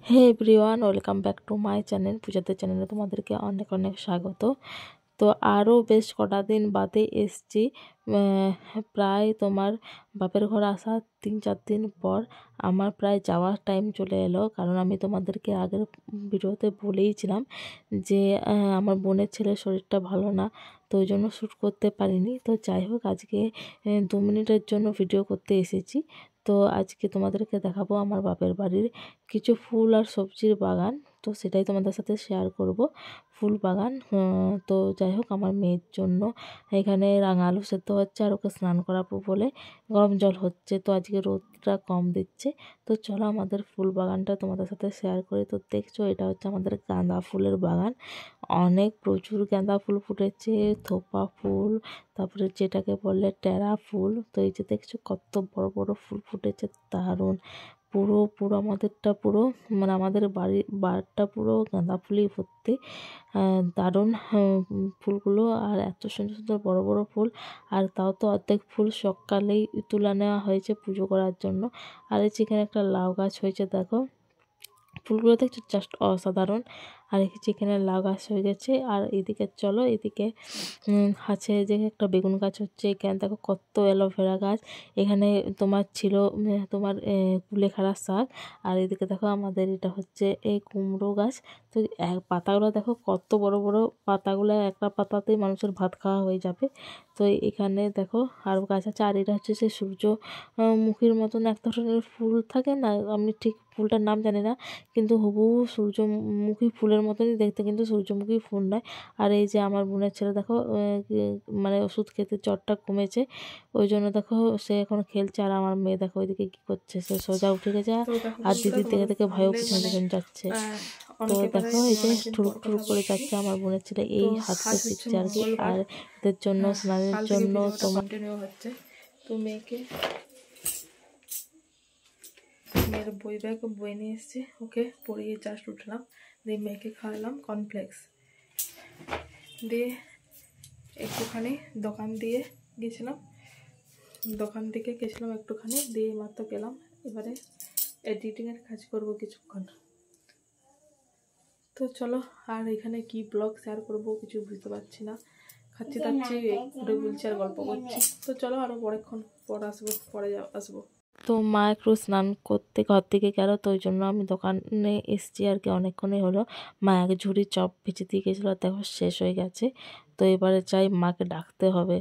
Hey everyone, welcome back to my channel. পূজাদের চ্যানেলে তোমাদেরকে অনেক অনেক স্বাগত। তো আরও বেশ কটা দিন বাদে এসছি, প্রায় তোমার বাপের ঘর আসা 3-4 দিন পর আমার প্রায় যাওয়ার টাইম চলে এলো। কারণ আমি তোমাদেরকে আগের ভিডিওতে বলেইছিলাম যে আমার বোনের ছেলের শরীরটা ভালো না, তো ওই জন্য শ্যুট করতে পারিনি। তো যাই হোক, আজকে 2 মিনিটের জন্য ভিডিও করতে এসেছি। তো আজকে তোমাদেরকে দেখাবো আমার বাপের বাড়ির কিছু ফুল আর সবজির বাগান। তো সেটাই তোমাদের সাথে শেয়ার করব, ফুল বাগান। তো যাই হোক, আমার মেয়ের জন্য এখানে রাঙা আলু সেদ্ধ হচ্ছে আর ওকে স্নান করাবো বলে গরম জল হচ্ছে। তো আজকে রোদটা কম দিচ্ছে। তো চলো আমাদের ফুল বাগানটা তোমাদের সাথে শেয়ার করি। তো দেখছো, এটা হচ্ছে আমাদের গাঁদা ফুলের বাগান। প্রচুর গাঁদা ফুল ফুটেছে, থোপা ফুল, তারপরে যেটাকে বলে টেরা ফুল। তো এই যে দেখছো কত বড় বড় ফুল ফুটেছে, দারুণ। পুরো পুরো আমাদেরটা পুরো মানে আমাদের বাড়িটা পুরো গাঁদা ফুলেই ভর্তি। দারুণ ফুলগুলো, আর এত সুন্দর সুন্দর বড় বড় ফুল। আর তাও তো অর্ধেক ফুল সকালেই তুলে নেওয়া হয়েছে পুজো করার জন্য। আর এই যেখানে একটা লাউ গাছ হয়েছে, দেখো ফুলগুলো দেখছো, জাস্ট অসাধারণ। আর যেখানে লাউ গাছ হয়ে গেছে। আর এদিকে চলো, এদিকে আছে যে একটা বেগুন গাছ হচ্ছে। এখানে দেখো কত অ্যালোভেরা গাছ। এখানে তোমার ছিল তোমার কুলেখাড়া শাক। আর এদিকে দেখো আমাদের এটা হচ্ছে এই কুমড়ো গাছ। তো পাতাগুলো দেখো কত বড় বড় পাতাগুলো, একটা পাতাতেই মানুষের ভাত খাওয়া হয়ে যাবে। তো এখানে দেখো আরও গাছ আছে। আর এটা হচ্ছে সেই সূর্যমুখীর মতন এক ধরনের ফুল থাকে না, আমি ঠিক ফুলটার নাম জানি না, কিন্তু হুবহু সূর্যমুখী ফুলের মতনই দেখতে, কিন্তু সূর্যমুখী ফুল নয়। আর এই যে আমার বোনের ছেলে দেখো মানে ওষুধ খেতে জ্বরটা কমেছে, ওই জন্য দেখো সে এখন খেলছে। আর আমার মেয়ে দেখো ওইদিকে কী করছে, সে সোজা উঠে গেছে আর দিদির দেখে দেখে ভয়ও পিছনে পিছনে যাচ্ছে। তো দেখো এই যে ঠুরুক ঠুরুক করে যাচ্ছে আমার বোনের ছেলে, এই হাঁটতে শিখছে আর কি। আর এদের জন্য স্নানের জন্য তোমার কন্টিনিউ হচ্ছে। তো মেয়ের বই নিয়ে এসেছি, ওকে পড়িয়ে জাস্ট উঠলাম, দিয়ে মেয়েকে খাওয়ালাম কর্নফ্লেক্স দিয়ে। একটুখানি দোকান থেকে গেছিলাম একটুখানি, দিয়ে মাত্র গেলাম। এবারে এডিটিংয়ের কাজ করব কিছুক্ষণ। তো চলো, আর এখানে কি ব্লগ শেয়ার করব কিছু বুঝতে পারছি না, খাচ্ছি তাচ্ছি ঘুরে বলছি আর গল্প করছি। তো চলো, আরও পরে আসবো। তো মা একটু স্নান করতে ঘর থেকে গেল, তো ওই জন্য আমি দোকানে এসেছি আর কি। অনেকক্ষণই হলো। মা এক ঝুড়ি চপ ভেজে দিয়ে গেছিলো, দেখো শেষ হয়ে গেছে। তো এবারে চাই মাকে ডাকতে হবে।